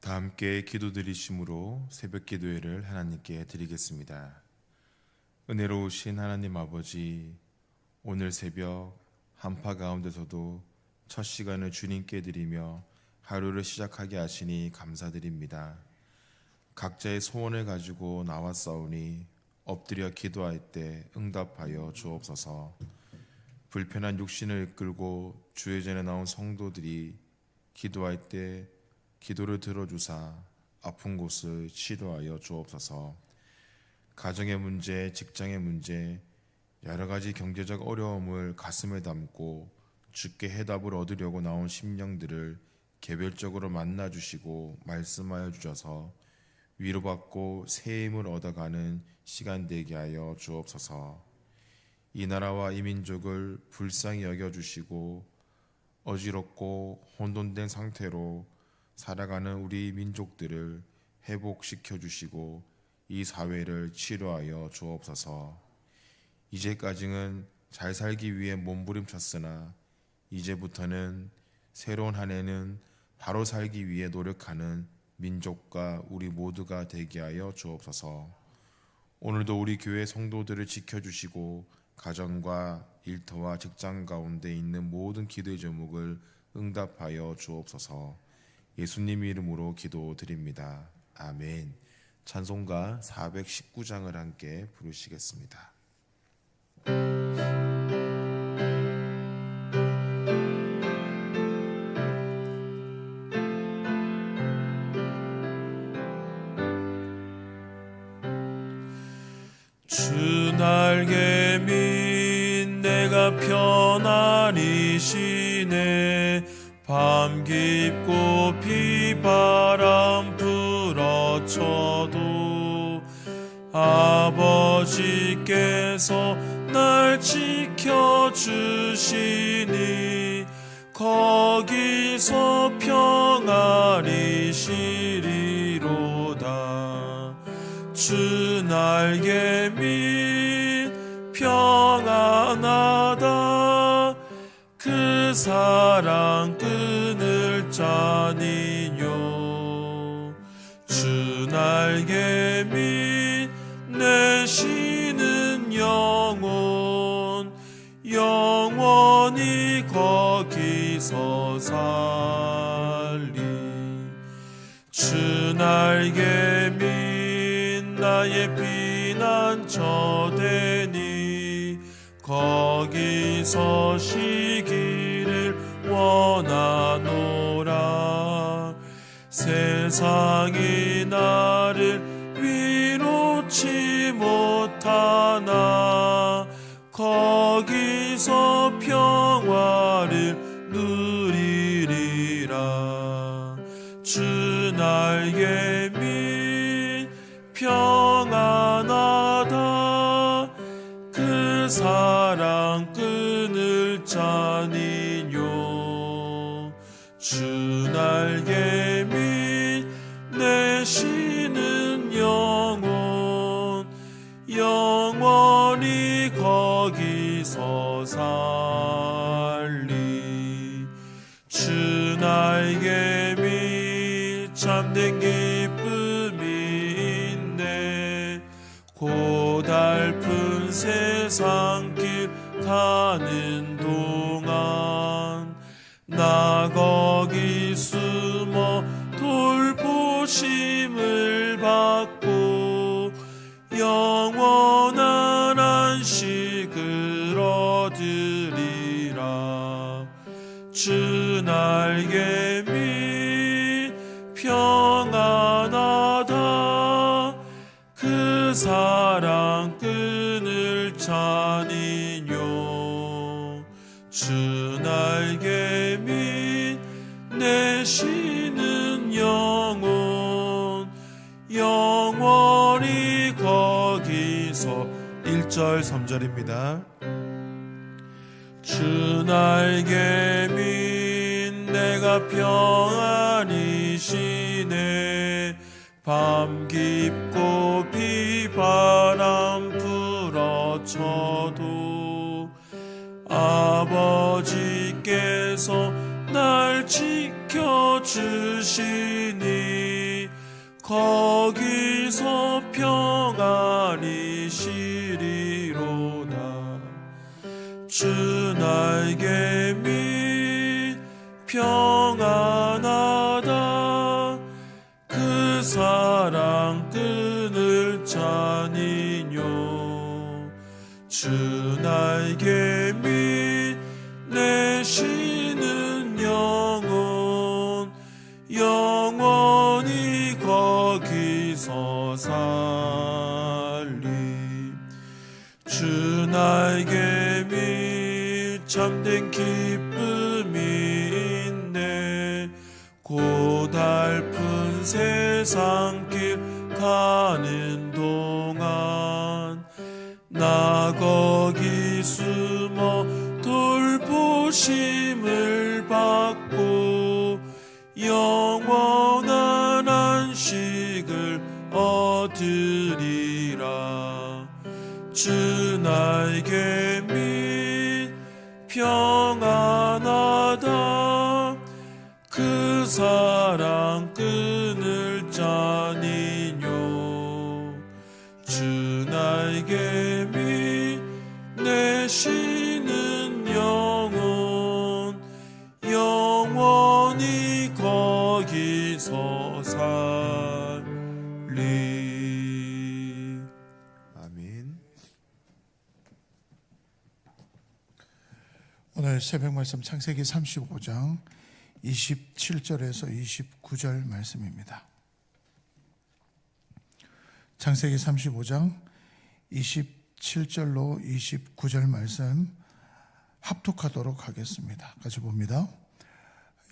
다 함께 기도드리심으로 새벽 기도회를 하나님께 드리겠습니다. 은혜로우신 하나님 아버지, 오늘 새벽 한파 가운데서도 첫 시간을 주님께 드리며 하루를 시작하게 하시니 감사드립니다. 각자의 소원을 가지고 나왔사오니 엎드려 기도할 때 응답하여 주옵소서. 불편한 육신을 이끌고 주의 전에 나온 성도들이 기도할 때 기도를 들어주사 아픈 곳을 치료하여 주옵소서. 가정의 문제, 직장의 문제, 여러 가지 경제적 어려움을 가슴에 담고 주께 해답을 얻으려고 나온 심령들을 개별적으로 만나주시고 말씀하여 주셔서 위로받고 새 힘을 얻어가는 시간 되게 하여 주옵소서. 이 나라와 이 민족을 불쌍히 여겨주시고 어지럽고 혼돈된 상태로 살아가는 우리 민족들을 회복시켜 주시고 이 사회를 치료하여 주옵소서. 이제까지는 잘 살기 위해 몸부림쳤으나 이제부터는 새로운 한 해는 바로 살기 위해 노력하는 민족과 우리 모두가 되게 하여 주옵소서. 오늘도 우리 교회 성도들을 지켜주시고 가정과 일터와 직장 가운데 있는 모든 기도의 제목을 응답하여 주옵소서. 예수님 이름으로 기도드립니다. 아멘. 찬송가 419장을 함께 부르시겠습니다. 주 날개 민 내가 편안히 쉬네. 밤 깊고 비바람 불어쳐도 아버지께서 날 지켜주시니 거기서 평안히 쉬리로다. 주 날개 밑 평안하다. 그 사랑 끊을 자니요. 주 날개 밑 내 쉬는 영혼 영원히 거기서 살리. 주 날개 밑 나의 피난처 되니 거기서 쉬기를 원하노라. 세상이 나를 위로치 못하나 거기서 평화를 누리리라. 주 날개 밑 평안하다. 그 사랑 끊을 자니요. 주 날개 밑 내 쉬는 영혼 영원히 거기서 살리. 주 날개 밑 참된 기쁨이 있네. 고달픈 세상 길 가는 동안 나 거기 숨어 돌보심을 받고 영원한 안식을 얻으리라. 주 날개 밑 평안하다. 그 사랑 끊을 자니요. 주 날개 밑 내 쉬는 영혼 영원히 거기서 1절 3절입니다. 주 날개 밑 내가 평안히 쉬네. 밤 깊고 비바람 불어쳐도 아버지께서 날 지켜주시니 거기서 평안히 쉬리로다. 주 나에게 민 평안하다. 그 사랑 끈을 차니뇨. 주 나에게 내쉬는 영혼 영원히 거기서 살리. 주 나에게 참된 기쁨이 있네. 고달픈 세상길 가는 동안 나 거기 숨어 돌보심을 받고 영원한 안식을 얻으리라. 주 나에게 평안하다. 그 사랑 끈을 짜니뇨. 주 나에게 내쉬는 영혼 영원히 거기서 살리. 아멘. 오늘 새벽 말씀 창세기 35장 27절에서 29절 말씀입니다. 창세기 35장 27절로 29절 말씀 합독하도록 하겠습니다. 같이 봅니다.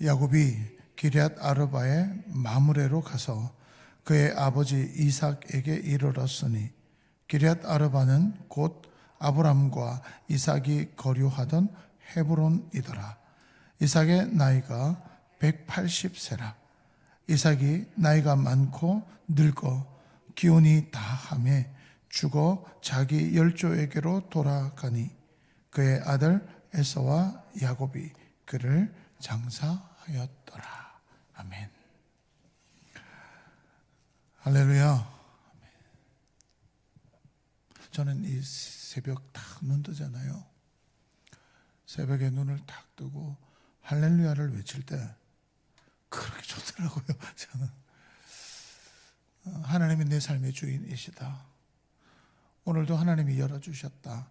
야곱이 기럇 아르바의 마므레로 가서 그의 아버지 이삭에게 이르렀으니 기럇 아르바는 곧 아브람과 이삭이 거류하던 헤브론이더라. 이삭의 나이가 180세라. 이삭이 나이가 많고 늙어 기운이 다하며 죽어 자기 열조에게로 돌아가니 그의 아들 에서와 야곱이 그를 장사하였더라. 아멘. 할렐루야. 저는 이 새벽 딱 눈 뜨잖아요. 새벽에 눈을 딱 뜨고 할렐루야를 외칠 때 그렇게 좋더라고요. 저는 하나님이 내 삶의 주인이시다. 오늘도 하나님이 열어주셨다.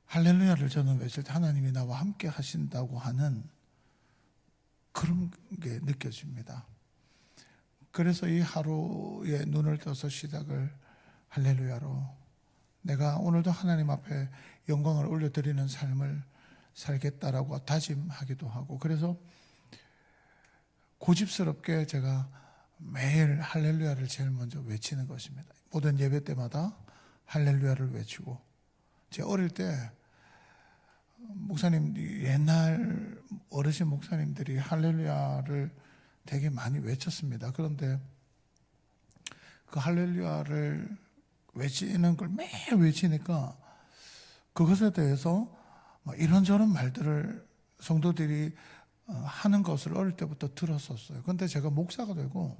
할렐루야를 저는 외칠 때 하나님이 나와 함께 하신다고 하는 그런 게 느껴집니다. 그래서 이 하루에 눈을 떠서 시작을 할렐루야로 내가 오늘도 하나님 앞에 영광을 올려드리는 삶을 살겠다라고 다짐하기도 하고, 그래서 고집스럽게 제가 매일 할렐루야를 제일 먼저 외치는 것입니다. 모든 예배 때마다 할렐루야를 외치고, 제가 어릴 때 목사님, 옛날 어르신 목사님들이 할렐루야를 되게 많이 외쳤습니다. 그런데 그 할렐루야를 외치는 걸 매일 외치니까 그것에 대해서 이런저런 말들을 성도들이 하는 것을 어릴 때부터 들었었어요. 그런데 제가 목사가 되고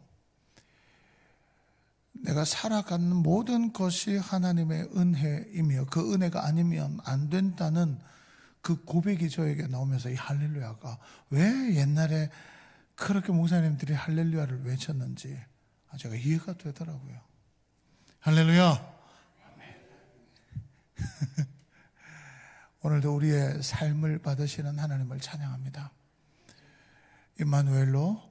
내가 살아가는 모든 것이 하나님의 은혜이며 그 은혜가 아니면 안 된다는 그 고백이 저에게 나오면서 이 할렐루야가 왜 옛날에 그렇게 목사님들이 할렐루야를 외쳤는지 제가 이해가 되더라고요. 할렐루야. 오늘도 우리의 삶을 받으시는 하나님을 찬양합니다. 임마누엘로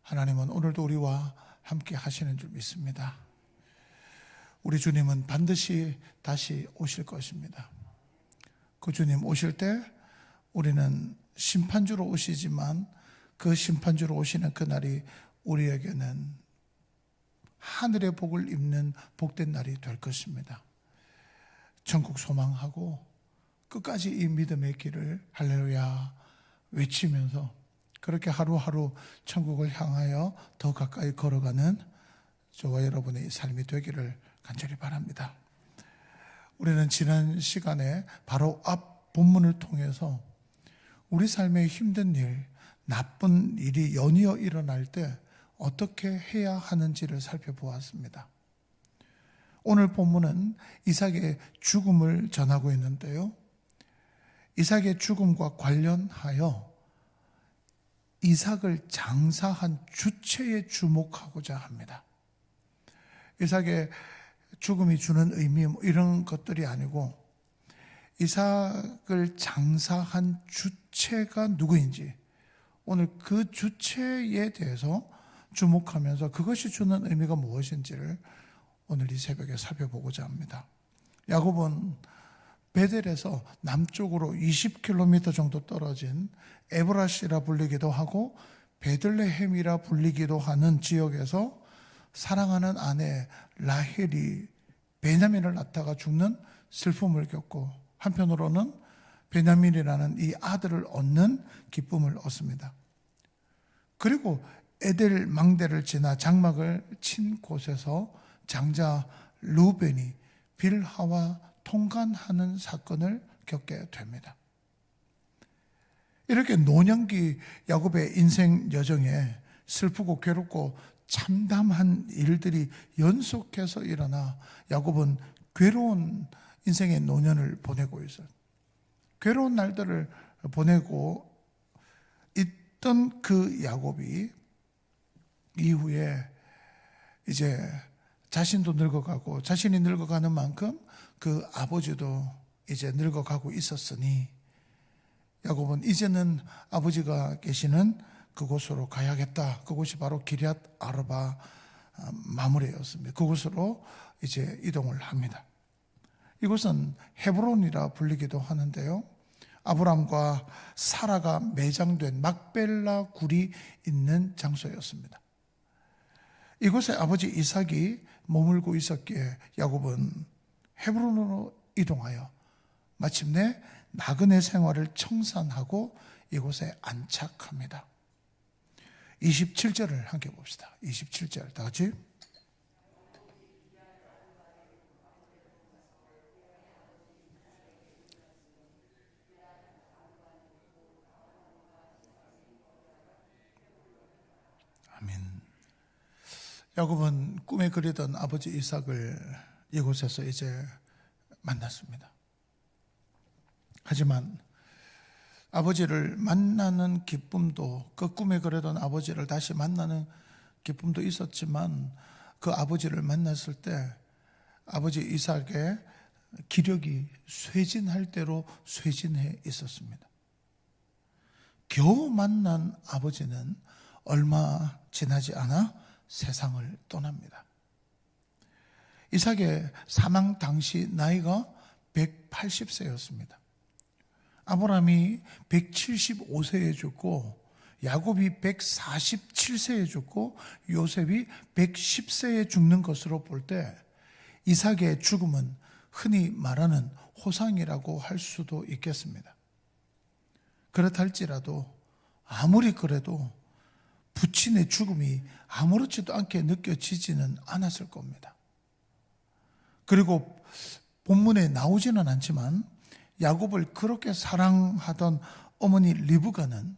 하나님은 오늘도 우리와 함께 하시는 줄 믿습니다. 우리 주님은 반드시 다시 오실 것입니다. 그 주님 오실 때 우리는 심판주로 오시지만 그 심판주로 오시는 그날이 우리에게는 하늘의 복을 입는 복된 날이 될 것입니다. 천국 소망하고 끝까지 이 믿음의 길을 할렐루야 외치면서 그렇게 하루하루 천국을 향하여 더 가까이 걸어가는 저와 여러분의 삶이 되기를 간절히 바랍니다. 우리는 지난 시간에 바로 앞 본문을 통해서 우리 삶에 힘든 일, 나쁜 일이 연이어 일어날 때 어떻게 해야 하는지를 살펴보았습니다. 오늘 본문은 이삭의 죽음을 전하고 있는데요. 이삭의 죽음과 관련하여 이삭을 장사한 주체에 주목하고자 합니다. 이삭의 죽음이 주는 의미 이런 것들이 아니고 이삭을 장사한 주체가 누구인지 오늘 그 주체에 대해서 주목하면서 그것이 주는 의미가 무엇인지를 오늘 이 새벽에 살펴보고자 합니다. 야곱은 베델에서 남쪽으로 20km 정도 떨어진 에브라시라 불리기도 하고 베들레헴이라 불리기도 하는 지역에서 사랑하는 아내 라헬이 베냐민을 낳다가 죽는 슬픔을 겪고 한편으로는 베냐민이라는 이 아들을 얻는 기쁨을 얻습니다. 그리고 에델 망대를 지나 장막을 친 곳에서 장자 루벤이 빌하와 통간하는 사건을 겪게 됩니다. 이렇게 노년기 야곱의 인생 여정에 슬프고 괴롭고 참담한 일들이 연속해서 일어나 야곱은 괴로운 인생의 노년을 보내고 있어요. 괴로운 날들을 보내고 있던 그 야곱이 이후에 이제 자신도 늙어가고 자신이 늙어가는 만큼 그 아버지도 이제 늙어가고 있었으니 야곱은 이제는 아버지가 계시는 그곳으로 가야겠다. 그곳이 바로 기럇 아르바 마므레였습니다. 그곳으로 이제 이동을 합니다. 이곳은 헤브론이라 불리기도 하는데요. 아브람과 사라가 매장된 막벨라 굴이 있는 장소였습니다. 이곳에 아버지 이삭이 머물고 있었기에 야곱은 헤브론으로 이동하여 마침내 나그네 생활을 청산하고 이곳에 안착합니다. 27절을 함께 봅시다. 27절 다 같이. 아멘. 야곱은 꿈에 그리던 아버지 이삭을 이곳에서 이제 만났습니다. 하지만 아버지를 만나는 기쁨도, 그 꿈에 그리던 아버지를 다시 만나는 기쁨도 있었지만 그 아버지를 만났을 때 아버지 이삭의 기력이 쇠진할 대로 쇠진해 있었습니다. 겨우 만난 아버지는 얼마 지나지 않아 세상을 떠납니다. 이삭의 사망 당시 나이가 180세였습니다. 아브라함이 175세에 죽고 야곱이 147세에 죽고 요셉이 110세에 죽는 것으로 볼 때 이삭의 죽음은 흔히 말하는 호상이라고 할 수도 있겠습니다. 그렇다 할지라도 아무리 그래도 부친의 죽음이 아무렇지도 않게 느껴지지는 않았을 겁니다. 그리고 본문에 나오지는 않지만 야곱을 그렇게 사랑하던 어머니 리브가는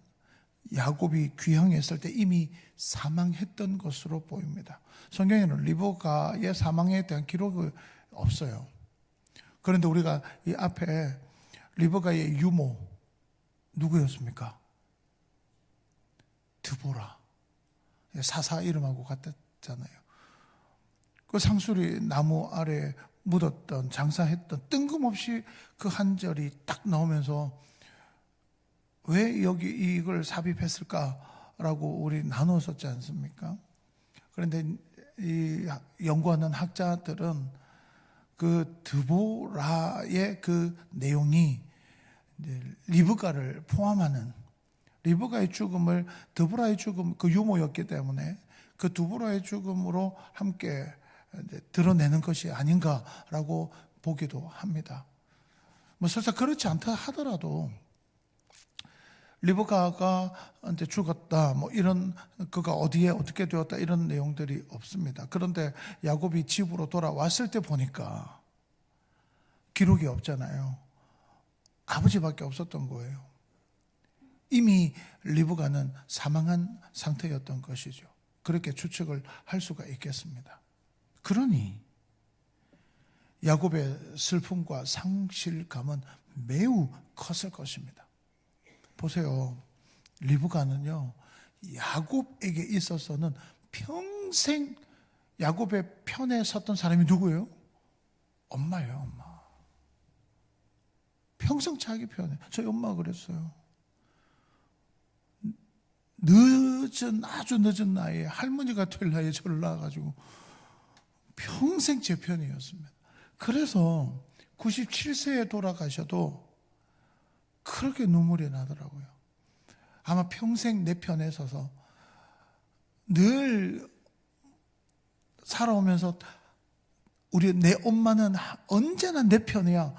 야곱이 귀향했을 때 이미 사망했던 것으로 보입니다. 성경에는 리브가의 사망에 대한 기록이 없어요. 그런데 우리가 이 앞에 리브가의 유모 누구였습니까? 드보라. 사사 이름하고 같았잖아요. 그 상수리 나무 아래 묻었던, 장사했던, 뜬금없이 그 한 절이 딱 나오면서 왜 여기 이걸 삽입했을까라고 우리 나누었었지 않습니까? 그런데 이 연구하는 학자들은 그 드보라의 그 내용이 리브가를 포함하는, 리브가의 죽음을 드보라의 죽음, 그 유모였기 때문에 그 드보라의 죽음으로 함께 드러내는 것이 아닌가라고 보기도 합니다. 뭐 설사 그렇지 않다 하더라도 리브가가 죽었다, 뭐 이런, 그가 어디에 어떻게 되었다 이런 내용들이 없습니다. 그런데 야곱이 집으로 돌아왔을 때 보니까 기록이 없잖아요. 아버지밖에 없었던 거예요. 이미 리브가는 사망한 상태였던 것이죠. 그렇게 추측을 할 수가 있겠습니다. 그러니 야곱의 슬픔과 상실감은 매우 컸을 것입니다. 보세요. 리브가는요, 야곱에게 있어서는 평생 야곱의 편에 섰던 사람이 누구예요? 엄마예요, 엄마. 평생 자기 편에. 저희 엄마가 그랬어요. 아주 늦은 나이에, 할머니가 될 나이에 저를 낳아가지고 평생 제 편이었습니다. 그래서 97세에 돌아가셔도 그렇게 눈물이 나더라고요. 아마 평생 내 편에 서서 늘 살아오면서 내 엄마는 언제나 내 편이야.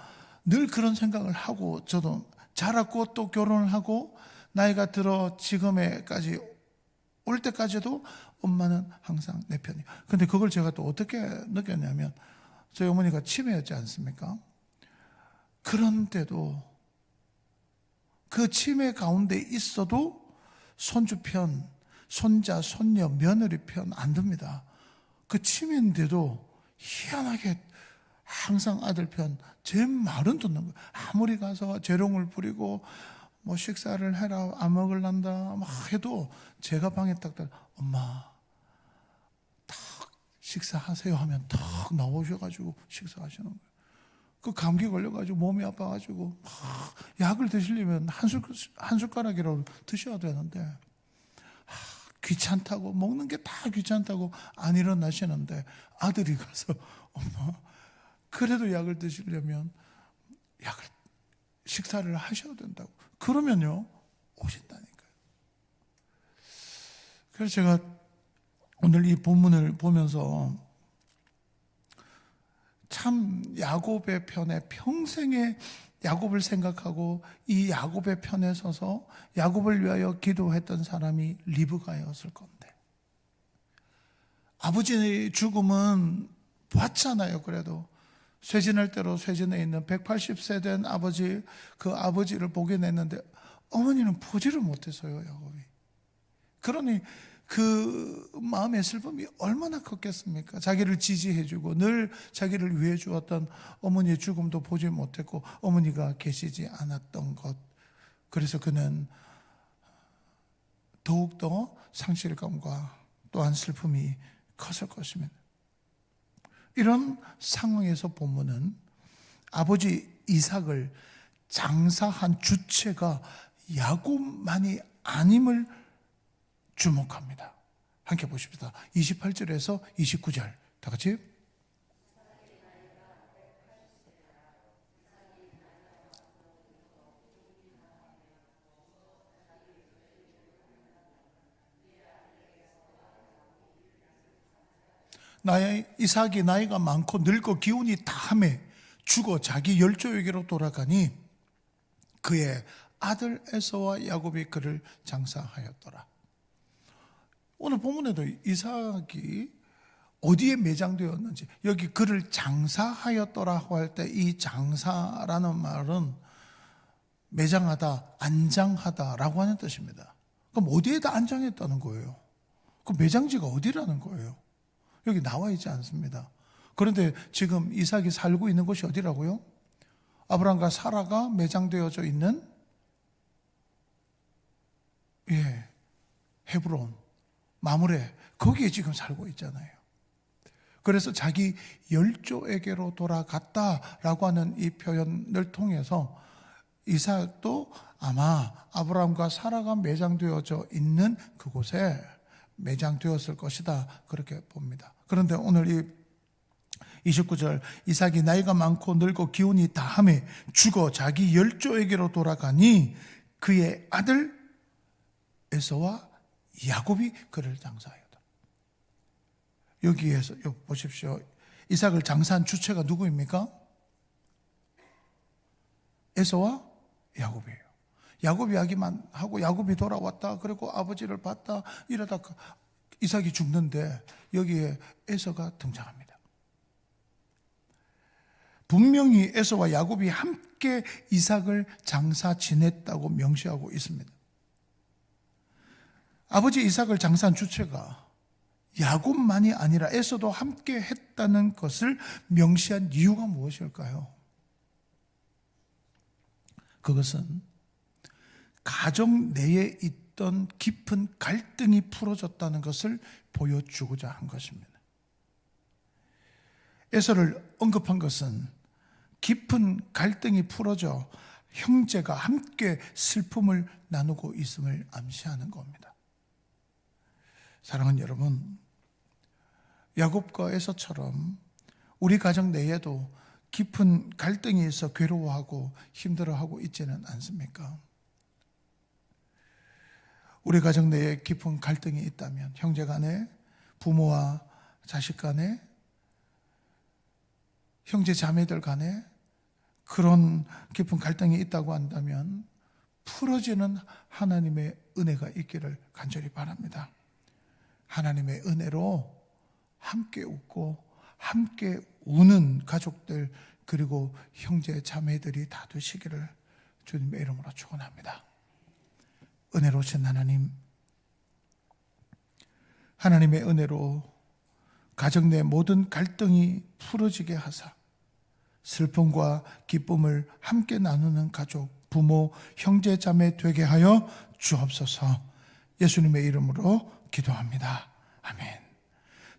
늘 그런 생각을 하고 저도 자랐고 또 결혼을 하고 나이가 들어 지금에까지 올 때까지도 엄마는 항상 내 편이야. 근데 그걸 제가 또 어떻게 느꼈냐면 저희 어머니가 치매였지 않습니까? 그런데도 그 치매 가운데 있어도 손주 편, 손자, 손녀, 며느리 편 안 듭니다. 그 치매인데도 희한하게 항상 아들 편, 제 말은 듣는 거예요. 아무리 가서 재롱을 부리고 뭐 식사를 해라, 안 먹을란다 막 해도 제가 방에 딱 엄마 딱 식사하세요 하면 딱 나오셔가지고 식사하시는 거예요. 그 감기 걸려가지고 몸이 아파가지고 막 약을 드시려면 한 숟가락이라도 드셔야 되는데 귀찮다고, 먹는 게 다 귀찮다고 안 일어나시는데 아들이 가서 엄마 그래도 약을 드시려면 식사를 하셔야 된다고. 그러면요 오신다니까요. 그래서 제가 오늘 이 본문을 보면서 참 야곱의 편에 평생의 야곱을 생각하고 이 야곱의 편에 서서 야곱을 위하여 기도했던 사람이 리브가였을 건데, 아버지의 죽음은 봤잖아요. 그래도 쇠진할 대로 쇠진해 있는 180세 된 아버지, 그 아버지를 보긴 했는데 어머니는 보지를 못했어요, 야곱이. 그러니 그 마음의 슬픔이 얼마나 컸겠습니까? 자기를 지지해주고 늘 자기를 위해 주었던 어머니의 죽음도 보지 못했고 어머니가 계시지 않았던 것. 그래서 그는 더욱더 상실감과 또한 슬픔이 컸을 것입니다. 이런 상황에서 본문은 아버지 이삭을 장사한 주체가 야곱만이 아님을 주목합니다. 함께 보십시다. 28절에서 29절 다 같이. 이삭이 나이가 많고 늙어 기운이 다함에 죽어 자기 열조에게로 돌아가니 그의 아들 에서와 야곱이 그를 장사하였더라. 오늘 본문에도 이삭이 어디에 매장되었는지, 여기 그를 장사하였더라고 할 때 이 장사라는 말은 매장하다, 안장하다라고 하는 뜻입니다. 그럼 어디에다 안장했다는 거예요? 그 매장지가 어디라는 거예요? 여기 나와 있지 않습니다. 그런데 지금 이삭이 살고 있는 곳이 어디라고요? 아브라함과 사라가 매장되어져 있는 헤브론, 마므레, 거기에 지금 살고 있잖아요. 그래서 자기 열조에게로 돌아갔다라고 하는 이 표현을 통해서 이삭도 아마 아브라함과 사라가 매장되어져 있는 그곳에 매장되었을 것이다, 그렇게 봅니다. 그런데 오늘 이 29절, 이삭이 나이가 많고 늙고 기운이 다함에 죽어 자기 열조에게로 돌아가니 그의 아들 에서와 야곱이 그를 장사하였다. 여기에서 보십시오. 이삭을 장사한 주체가 누구입니까? 에서와 야곱이에요. 야곱이 이야기만 하고 야곱이 돌아왔다, 그리고 아버지를 봤다, 이러다 이삭이 죽는데 여기에 에서가 등장합니다. 분명히 에서와 야곱이 함께 이삭을 장사 지냈다고 명시하고 있습니다. 아버지 이삭을 장사한 주체가 야곱만이 아니라 에서도 함께 했다는 것을 명시한 이유가 무엇일까요? 그것은 가정 내에 있던 깊은 갈등이 풀어졌다는 것을 보여주고자 한 것입니다. 에서를 언급한 것은 깊은 갈등이 풀어져 형제가 함께 슬픔을 나누고 있음을 암시하는 겁니다. 사랑하는 여러분, 야곱과 에서처럼 우리 가정 내에도 깊은 갈등이 있어 괴로워하고 힘들어하고 있지는 않습니까? 우리 가정 내에 깊은 갈등이 있다면, 형제 간에, 부모와 자식 간에, 형제 자매들 간에 그런 깊은 갈등이 있다고 한다면 풀어지는 하나님의 은혜가 있기를 간절히 바랍니다. 하나님의 은혜로 함께 웃고 함께 우는 가족들, 그리고 형제 자매들이 다 되시기를 주님의 이름으로 축원합니다. 은혜로우신 하나님, 하나님의 은혜로 가정 내 모든 갈등이 풀어지게 하사 슬픔과 기쁨을 함께 나누는 가족, 부모, 형제 자매 되게 하여 주옵소서. 예수님의 이름으로 기도합니다. 아멘.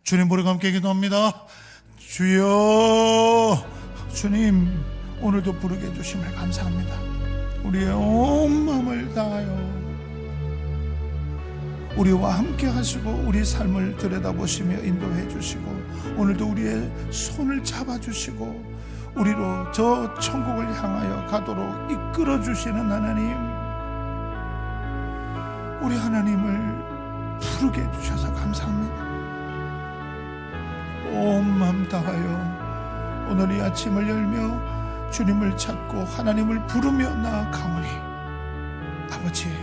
주님 부르고 함께 기도합니다. 주여, 주님 오늘도 부르게 해주심을 감사합니다. 우리의 온 마음을 다하여 우리와 함께 하시고 우리 삶을 들여다보시며 인도해 주시고 오늘도 우리의 손을 잡아주시고 우리로 저 천국을 향하여 가도록 이끌어 주시는 하나님, 우리 하나님을 부르게 해주셔서 감사합니다. 온 마음 다하여 오늘 이 아침을 열며 주님을 찾고 하나님을 부르며 나아가오니 아버지,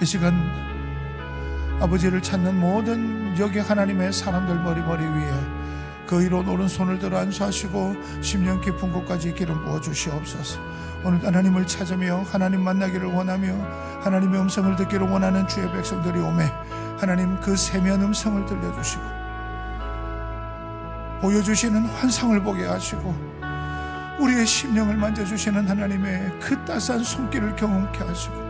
이 시간 아버지를 찾는 모든 여기 하나님의 사람들 머리 위에 그 의로운 오른손을 들어 안수하시고 심령 깊은 곳까지 기름 부어 주시옵소서. 오늘 하나님을 찾으며 하나님 만나기를 원하며 하나님의 음성을 듣기를 원하는 주의 백성들이 오매 하나님 그 세미한 음성을 들려주시고 보여주시는 환상을 보게 하시고 우리의 심령을 만져주시는 하나님의 그 따스한 손길을 경험케 하시고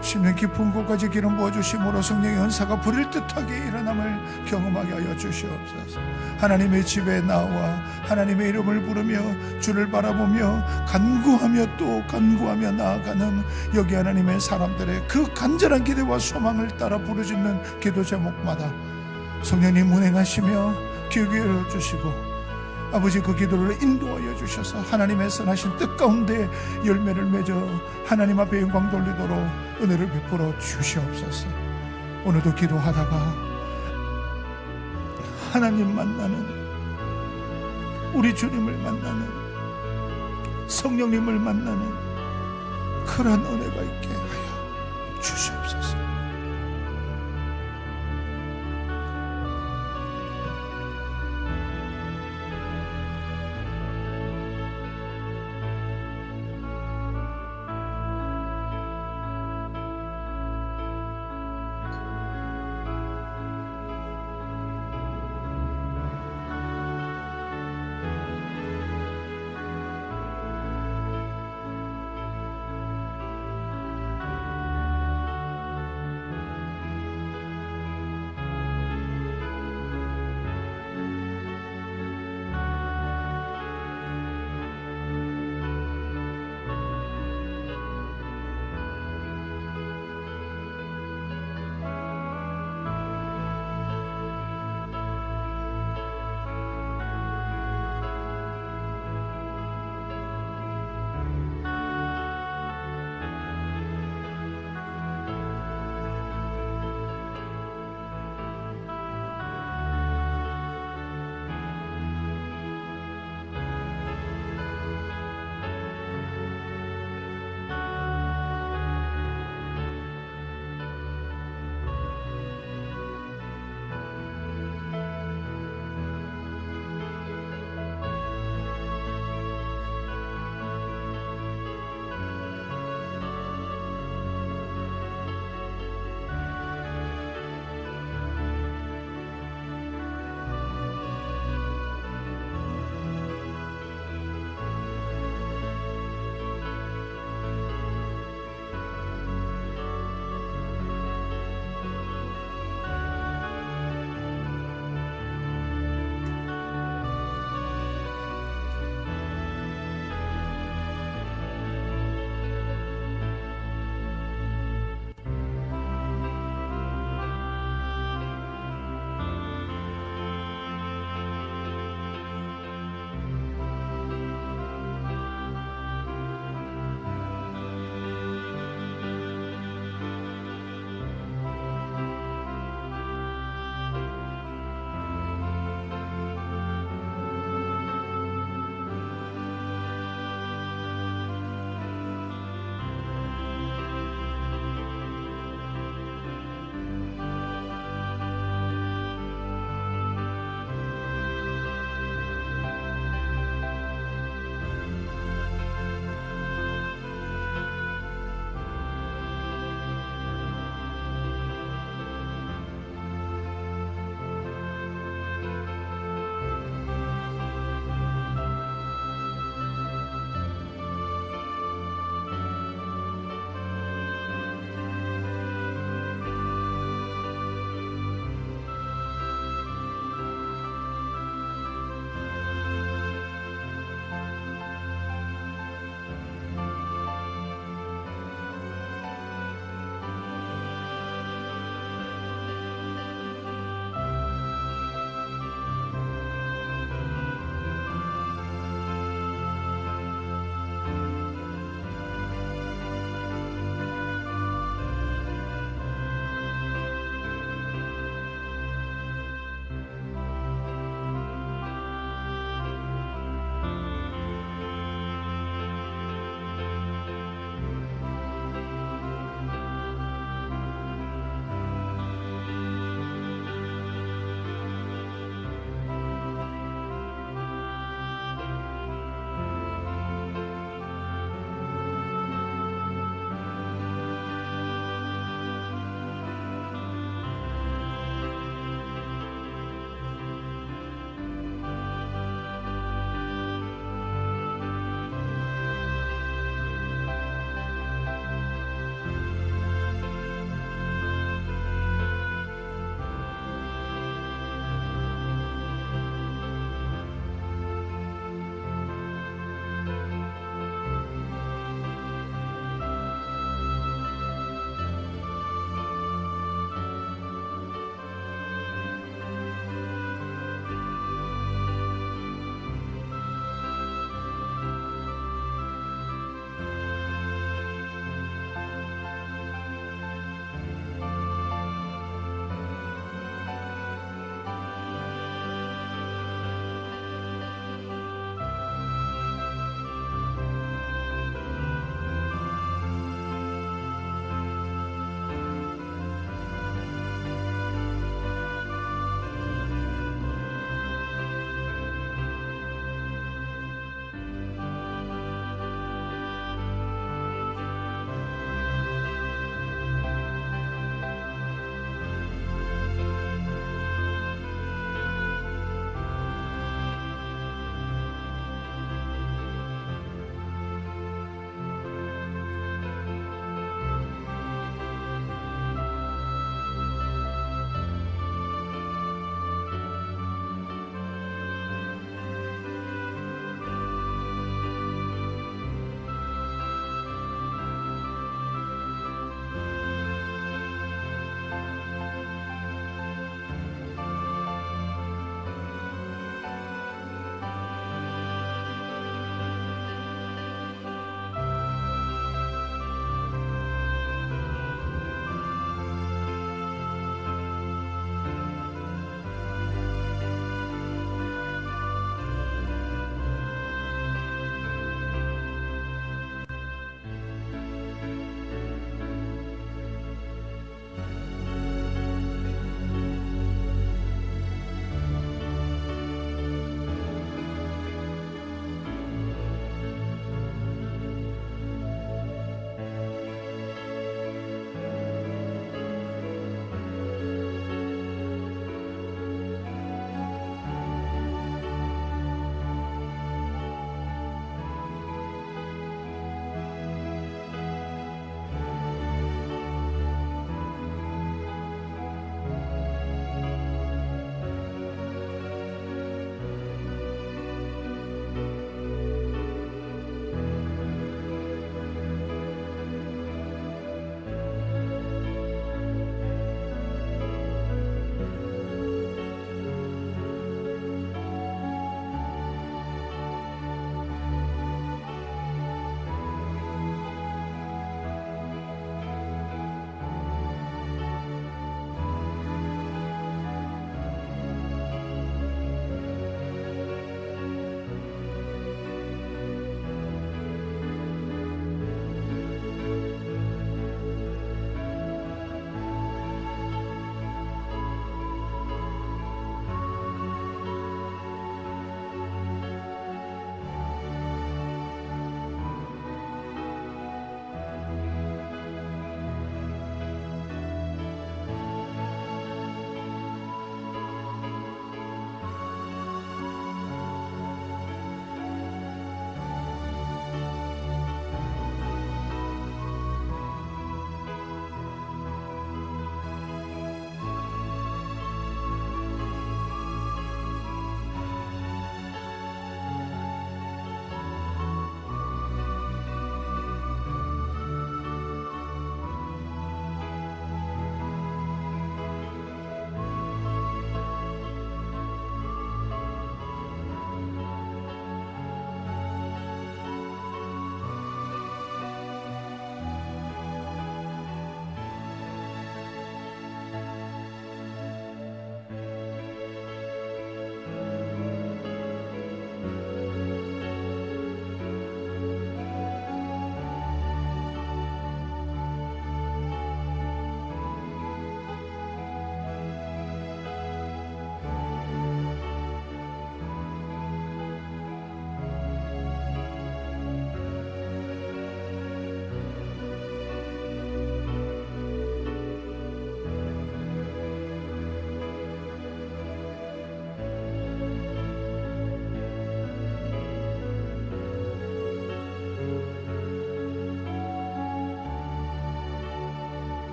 심령 깊은 곳까지 기름 부어주심으로 성령의 은사가 불일 듯하게 일어남을 경험하게 하여 주시옵소서. 하나님의 집에 나와 하나님의 이름을 부르며 주를 바라보며 간구하며 또 간구하며 나아가는 여기 하나님의 사람들의 그 간절한 기대와 소망을 따라 부르짖는 기도 제목마다 성령님 운행하시며 귀 기울여 주시고 아버지 그 기도를 인도하여 주셔서 하나님의 선하신 뜻 가운데 열매를 맺어 하나님 앞에 영광 돌리도록 은혜를 베풀어 주시옵소서. 오늘도 기도하다가 하나님 만나는, 우리 주님을 만나는, 성령님을 만나는 그런 은혜가 있게 하여 주시옵소서.